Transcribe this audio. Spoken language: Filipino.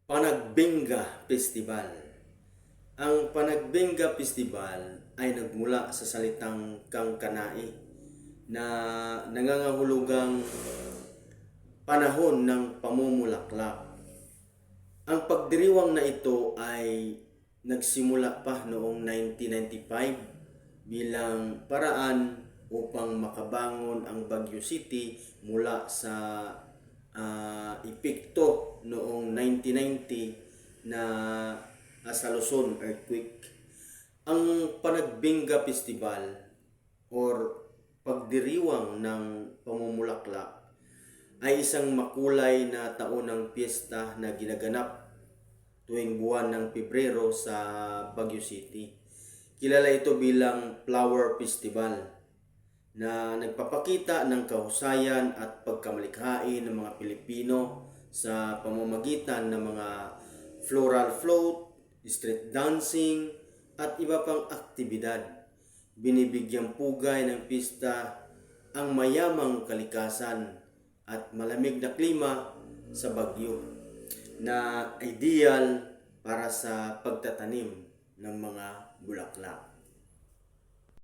Panagbenga Festival. Ang Panagbenga Festival ay nagmula sa salitang kangkanai na nangangahulugang panahon ng pamumulaklak. Ang pagdiriwang na ito ay nagsimula pa noong 1995 bilang paraan upang makabangon ang Baguio City mula sa epekto noong 1990 na sa Luzon earthquake. Ang Panagbenga Festival or pagdiriwang ng pamumulaklak ay isang makulay na taunang piyesta na ginaganap tuwing buwan ng Pebrero sa Baguio City. Kilala ito bilang Flower Festival na nagpapakita ng kahusayan at pagkamalikhain ng mga Pilipino sa pamamagitan ng mga floral float, street dancing, at iba pang aktibidad. Binibigyang pugay ng pista ang mayamang kalikasan at malamig na klima sa Baguio na ideal para sa pagtatanim ng mga bulaklak.